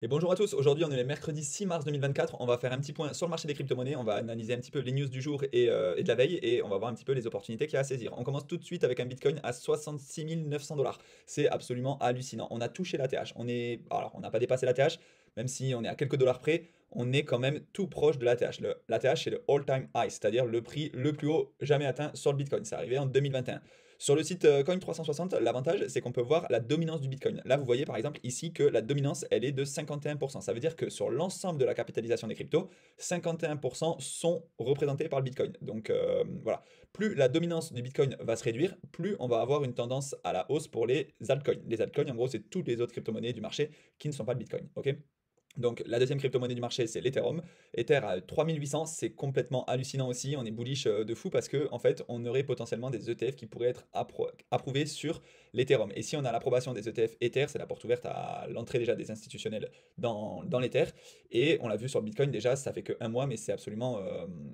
Et bonjour à tous, aujourd'hui on est le mercredi 6 mars 2024, on va faire un petit point sur le marché des crypto-monnaies, on va analyser un petit peu les news du jour et de la veille et on va voir un petit peu les opportunités qu'il y a à saisir. On commence tout de suite avec un Bitcoin à 66 900 dollars. C'est absolument hallucinant. On a touché la TH. Alors on n'a pas dépassé la TH, même si on est à quelques dollars près, on est quand même tout proche de la TH. La TH c'est le all-time high, c'est-à-dire le prix le plus haut jamais atteint sur le Bitcoin. C'est arrivé en 2021. Sur le site Coin360, l'avantage, c'est qu'on peut voir la dominance du Bitcoin. Là, vous voyez par exemple ici que la dominance, elle est de 51%. Ça veut dire que sur l'ensemble de la capitalisation des cryptos, 51% sont représentés par le Bitcoin. Donc voilà, plus la dominance du Bitcoin va se réduire, plus on va avoir une tendance à la hausse pour les altcoins. Les altcoins, en gros, c'est toutes les autres crypto-monnaies du marché qui ne sont pas le Bitcoin. Ok. Donc la deuxième crypto-monnaie du marché, c'est l'Ethereum. Ether à 3800, c'est complètement hallucinant aussi. On est bullish de fou parce que en fait, on aurait potentiellement des ETF qui pourraient être approuvés sur l'Ethereum. Et si on a l'approbation des ETF Ether, c'est la porte ouverte à l'entrée déjà des institutionnels dans l'Ether. Et on l'a vu sur le Bitcoin déjà, ça fait que un mois, mais c'est absolument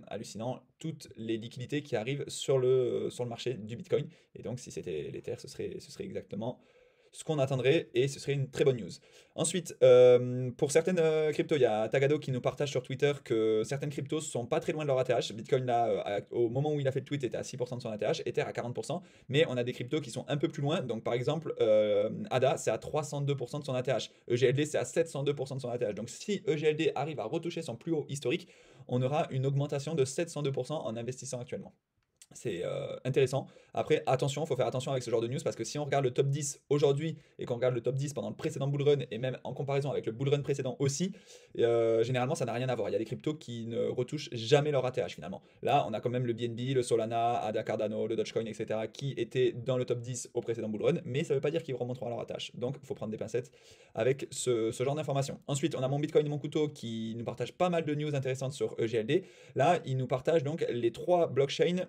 hallucinant. Toutes les liquidités qui arrivent sur le marché du Bitcoin. Et donc si c'était l'Ether, ce serait exactement ce qu'on attendrait et ce serait une très bonne news. Ensuite, pour certaines cryptos, il y a Tagado qui nous partage sur Twitter que certaines cryptos sont pas très loin de leur ATH. Bitcoin, là, au moment où il a fait le tweet, était à 6% de son ATH, Ether à 40%, mais on a des cryptos qui sont un peu plus loin. Donc, par exemple, ADA, c'est à 302% de son ATH. EGLD, c'est à 702% de son ATH. Donc, si EGLD arrive à retoucher son plus haut historique, on aura une augmentation de 702% en investissant actuellement. C'est intéressant. Après, attention, il faut faire attention avec ce genre de news parce que si on regarde le top 10 aujourd'hui et qu'on regarde le top 10 pendant le précédent bull run et même en comparaison avec le bull run précédent aussi, généralement ça n'a rien à voir. Il y a des cryptos qui ne retouchent jamais leur ATH finalement. Là, on a quand même le BNB, le Solana, ADA Cardano, le Dogecoin, etc. qui étaient dans le top 10 au précédent bull run, mais ça ne veut pas dire qu'ils remonteront à leur ATH. Donc, il faut prendre des pincettes avec ce genre d'informations. Ensuite, on a mon Bitcoin et mon couteau qui nous partage pas mal de news intéressantes sur EGLD. Là, il nous partage donc les trois blockchains,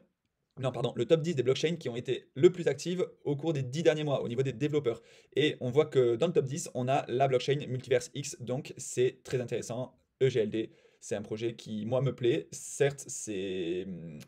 non, pardon, le top 10 des blockchains qui ont été le plus actives au cours des 10 derniers mois au niveau des développeurs. Et on voit que dans le top 10, on a la blockchain Multiverse X, donc c'est très intéressant. EGLD, c'est un projet qui, moi, me plaît. Certes, il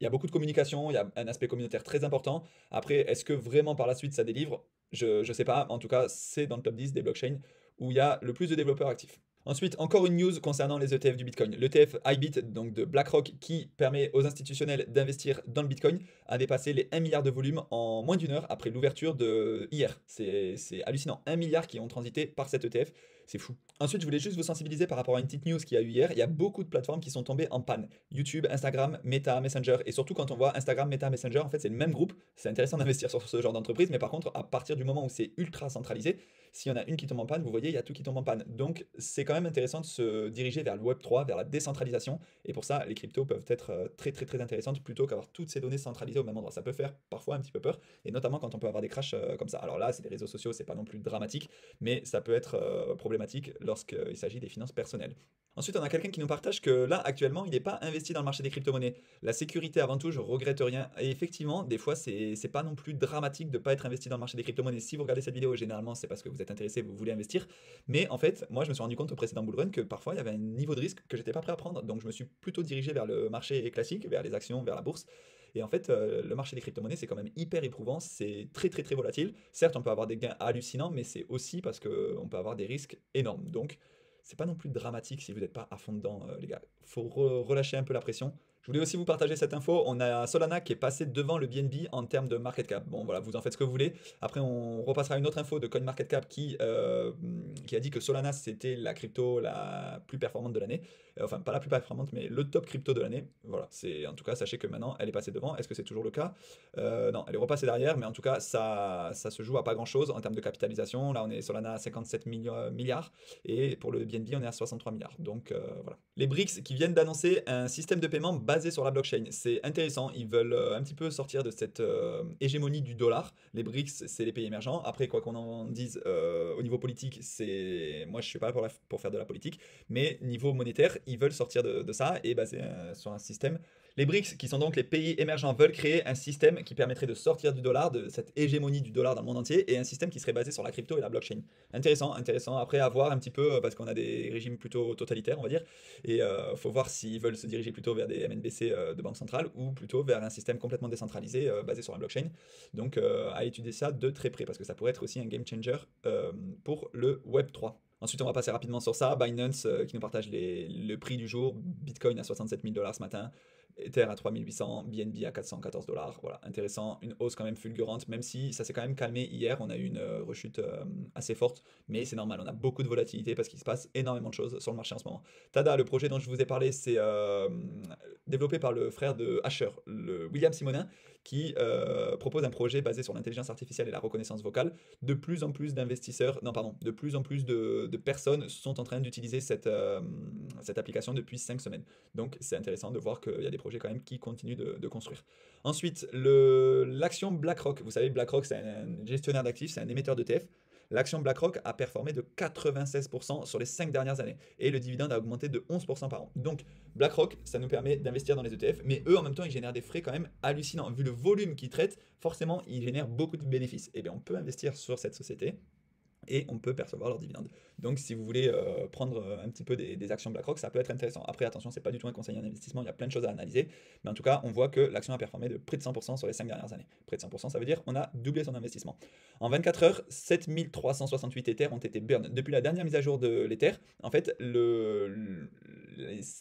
y a beaucoup de communication, il y a un aspect communautaire très important. Après, est-ce que vraiment par la suite ça délivre? Je ne sais pas. En tout cas, c'est dans le top 10 des blockchains où il y a le plus de développeurs actifs. Ensuite, encore une news concernant les ETF du Bitcoin. L'ETF IBIT, donc de BlackRock, qui permet aux institutionnels d'investir dans le Bitcoin, a dépassé les 1 milliard de volume en moins d'une heure après l'ouverture de hier. C'est hallucinant. 1 milliard qui ont transité par cet ETF. C'est fou. Ensuite, je voulais juste vous sensibiliser par rapport à une petite news qu'il y a eu hier. Il y a beaucoup de plateformes qui sont tombées en panne. YouTube, Instagram, Meta, Messenger. Et surtout quand on voit Instagram, Meta, Messenger, en fait, c'est le même groupe. C'est intéressant d'investir sur ce genre d'entreprise. Mais par contre, à partir du moment où c'est ultra centralisé, s'il y en a une qui tombe en panne, vous voyez, il y a tout qui tombe en panne. Donc, c'est quand même intéressant de se diriger vers le Web3, vers la décentralisation. Et pour ça, les cryptos peuvent être très, très, très intéressantes plutôt qu'avoir toutes ces données centralisées au même endroit. Ça peut faire parfois un petit peu peur, et notamment quand on peut avoir des crashs comme ça. Alors là, c'est des réseaux sociaux, c'est pas non plus dramatique, mais ça peut être problématique lorsqu'il s'agit des finances personnelles. Ensuite, on a quelqu'un qui nous partage que là, actuellement, il n'est pas investi dans le marché des crypto-monnaies. La sécurité avant tout, je regrette rien. Et effectivement, des fois, c'est pas non plus dramatique de ne pas être investi dans le marché des crypto-monnaies. Si vous regardez cette vidéo, généralement, c'est parce que vous êtes intéressé, vous voulez investir. Mais en fait, moi, je me suis rendu compte au précédent bull run que parfois, il y avait un niveau de risque que j'étais pas prêt à prendre. Donc, je me suis plutôt dirigé vers le marché classique, vers les actions, vers la bourse. Et en fait, le marché des crypto-monnaies, c'est quand même hyper éprouvant. C'est très, très, très volatile. Certes, on peut avoir des gains hallucinants, mais c'est aussi parce qu'on peut avoir des risques énormes. Donc, c'est pas non plus dramatique si vous n'êtes pas à fond dedans, les gars. Faut relâcher un peu la pression. Je voulais aussi vous partager cette info. On a Solana qui est passé devant le BNB en termes de market cap. Bon, voilà, vous en faites ce que vous voulez. Après, on repassera une autre info de CoinMarketCap qui a dit que Solana, c'était la crypto la plus performante de l'année. Enfin, pas la plus performante, mais le top crypto de l'année. Voilà, en tout cas, sachez que maintenant, elle est passée devant. Est-ce que c'est toujours le cas? Non, elle est repassée derrière, mais en tout cas, ça se joue à pas grand-chose en termes de capitalisation. Là, on est Solana à 57 milliards. Et pour le BNB, on est à 63 milliards. Donc voilà. Les BRICS qui viennent d'annoncer un système de paiement basé sur la blockchain. C'est intéressant. Ils veulent un petit peu sortir de cette hégémonie du dollar. Les BRICS, c'est les pays émergents. Après, quoi qu'on en dise, au niveau politique, moi, je suis pas là pour faire de la politique. Mais niveau monétaire, ils veulent sortir de ça et baser sur un système Les BRICS, qui sont donc les pays émergents, veulent créer un système qui permettrait de sortir du dollar, de cette hégémonie du dollar dans le monde entier, et un système qui serait basé sur la crypto et la blockchain. Intéressant, intéressant. Après, à voir un petit peu, parce qu'on a des régimes plutôt totalitaires, on va dire, et faut voir s'ils veulent se diriger plutôt vers des MNBC de banque centrale, ou plutôt vers un système complètement décentralisé, basé sur la blockchain. Donc, à étudier ça de très près, parce que ça pourrait être aussi un game changer pour le Web3. Ensuite, on va passer rapidement sur ça. Binance qui nous partage le prix du jour. Bitcoin à 67 000 dollars ce matin. Ether à 3800, BNB à 414 dollars. Voilà, intéressant. Une hausse quand même fulgurante, même si ça s'est quand même calmé hier. On a eu une rechute assez forte, mais c'est normal. On a beaucoup de volatilité parce qu'il se passe énormément de choses sur le marché en ce moment. Tada, le projet dont je vous ai parlé, c'est développé par le frère de Asher, le William Simonin, qui propose un projet basé sur l'intelligence artificielle et la reconnaissance vocale. De plus en plus d'investisseurs, non pardon, de plus en plus de personnes sont en train d'utiliser cette application depuis 5 semaines. Donc c'est intéressant de voir qu'il y a des projets quand même qui continuent de construire. Ensuite, l'action BlackRock. Vous savez, BlackRock, c'est un gestionnaire d'actifs, c'est un émetteur d'ETF. L'action BlackRock a performé de 96% sur les 5 dernières années et le dividende a augmenté de 11% par an. Donc BlackRock, ça nous permet d'investir dans les ETF, mais eux en même temps ils génèrent des frais quand même hallucinants. Vu le volume qu'ils traitent, forcément ils génèrent beaucoup de bénéfices. Et bien on peut investir sur cette société et on peut percevoir leurs dividendes. Donc si vous voulez prendre un petit peu des actions BlackRock, ça peut être intéressant. Après attention, c'est pas du tout un conseil en investissement, il y a plein de choses à analyser, mais en tout cas on voit que l'action a performé de près de 100% sur les 5 dernières années. Près de 100%, ça veut dire on a doublé son investissement. En 24 heures, 7368 Ethers ont été burn. Depuis la dernière mise à jour de l'Ether, en fait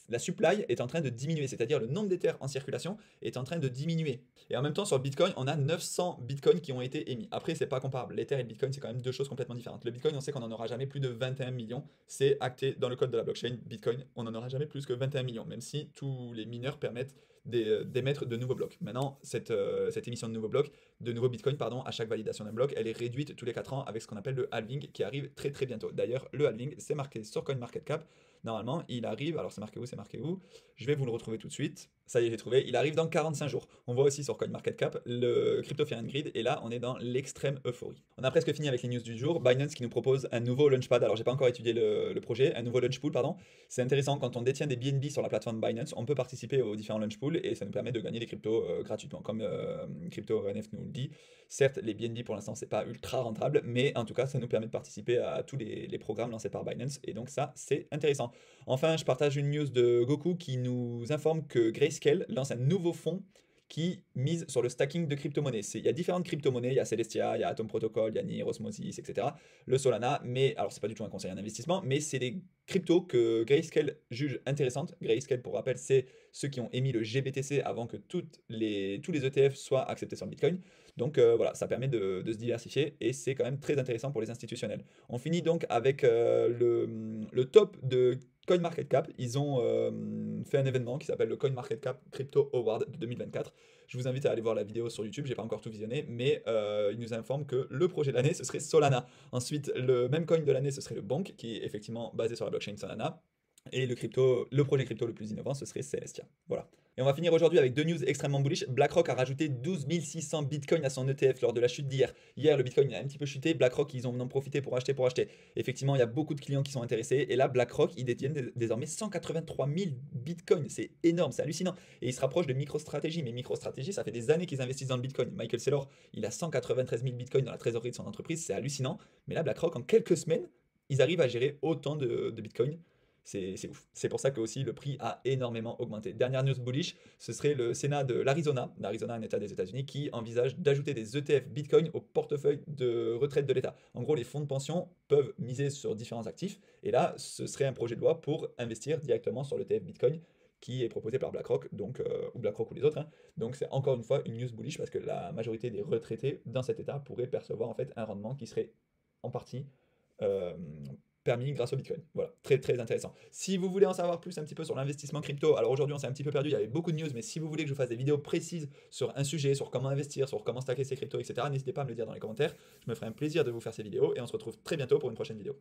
la supply est en train de diminuer, c'est-à-dire le nombre d'Ethers en circulation est en train de diminuer. Et en même temps sur le Bitcoin, on a 900 Bitcoins qui ont été émis. Après c'est pas comparable, l'Ether et le Bitcoin c'est quand même deux choses complètement différentes. Le Bitcoin, on sait qu'on n'en aura jamais plus de 21 millions. C'est acté dans le code de la blockchain. Bitcoin, on n'en aura jamais plus que 21 millions, même si tous les mineurs permettent d'émettre de nouveaux blocs. Maintenant, cette émission de nouveaux blocs, de nouveaux bitcoins, pardon, à chaque validation d'un bloc, elle est réduite tous les 4 ans avec ce qu'on appelle le halving qui arrive très très bientôt. D'ailleurs, le halving, c'est marqué sur CoinMarketCap. Normalement, il arrive, alors c'est marqué où, c'est marqué où? Je vais vous le retrouver tout de suite. Ça y est, j'ai trouvé. Il arrive dans 45 jours. On voit aussi sur CoinMarketCap le Crypto Fear and Greed. Et là, on est dans l'extrême euphorie. On a presque fini avec les news du jour. Binance qui nous propose un nouveau Launchpad. Alors, j'ai pas encore étudié le projet. Un nouveau Launchpool, pardon. C'est intéressant. Quand on détient des BNB sur la plateforme Binance, on peut participer aux différents Launchpools et ça nous permet de gagner des cryptos gratuitement. Comme CryptoNF nous le dit. Certes, les BNB pour l'instant, c'est pas ultra rentable. Mais en tout cas, ça nous permet de participer à tous les programmes lancés par Binance. Et donc, ça, c'est intéressant. Enfin, je partage une news de Goku qui nous informe que Grayscale lance un nouveau fonds qui mise sur le stacking de crypto-monnaies. Il y a différentes crypto-monnaies, il y a Celestia, il y a Atom Protocol, il y a NIR, Osmosis, etc. Le Solana, mais alors c'est pas du tout un conseil en investissement, mais c'est des cryptos que Grayscale juge intéressantes. Grayscale, pour rappel, c'est ceux qui ont émis le GBTC avant que tous les ETF soient acceptés sur le Bitcoin. Donc voilà, ça permet de se diversifier et c'est quand même très intéressant pour les institutionnels. On finit donc avec le top de CoinMarketCap. Ils ont fait un événement qui s'appelle le CoinMarketCap Crypto Award de 2024. Je vous invite à aller voir la vidéo sur YouTube, j'ai pas encore tout visionné, mais il nous informe que le projet de l'année, ce serait Solana. Ensuite, le même coin de l'année, ce serait le Bonk, qui est effectivement basé sur la blockchain Solana. Et le projet crypto le plus innovant, ce serait Celestia. Voilà. Et on va finir aujourd'hui avec deux news extrêmement bullish. BlackRock a rajouté 12 600 bitcoins à son ETF lors de la chute d'hier. Hier, le bitcoin a un petit peu chuté. BlackRock, ils en ont profité pour acheter, Effectivement, il y a beaucoup de clients qui sont intéressés. Et là, BlackRock, ils détiennent désormais 183 000 bitcoins. C'est énorme, c'est hallucinant. Et ils se rapprochent de MicroStrategy. Mais MicroStrategy, ça fait des années qu'ils investissent dans le bitcoin. Michael Saylor, il a 193 000 bitcoins dans la trésorerie de son entreprise. C'est hallucinant. Mais là, BlackRock, en quelques semaines, ils arrivent à gérer autant de bitcoins. C'est ouf. C'est pour ça que aussi le prix a énormément augmenté. Dernière news bullish, ce serait le Sénat de l'Arizona, un État des États-Unis, qui envisage d'ajouter des ETF Bitcoin au portefeuille de retraite de l'État. En gros, les fonds de pension peuvent miser sur différents actifs, et là, ce serait un projet de loi pour investir directement sur l'ETF Bitcoin qui est proposé par BlackRock, donc, ou BlackRock ou les autres. Hein. Donc c'est encore une fois une news bullish parce que la majorité des retraités dans cet État pourraient percevoir en fait un rendement qui serait en partie euh, permis grâce au Bitcoin. Voilà, très très intéressant. Si vous voulez en savoir plus un petit peu sur l'investissement crypto, alors aujourd'hui on s'est un petit peu perdu, il y avait beaucoup de news, mais si vous voulez que je fasse des vidéos précises sur un sujet, sur comment investir, sur comment stacker ses cryptos, etc., n'hésitez pas à me le dire dans les commentaires. Je me ferai un plaisir de vous faire ces vidéos et on se retrouve très bientôt pour une prochaine vidéo.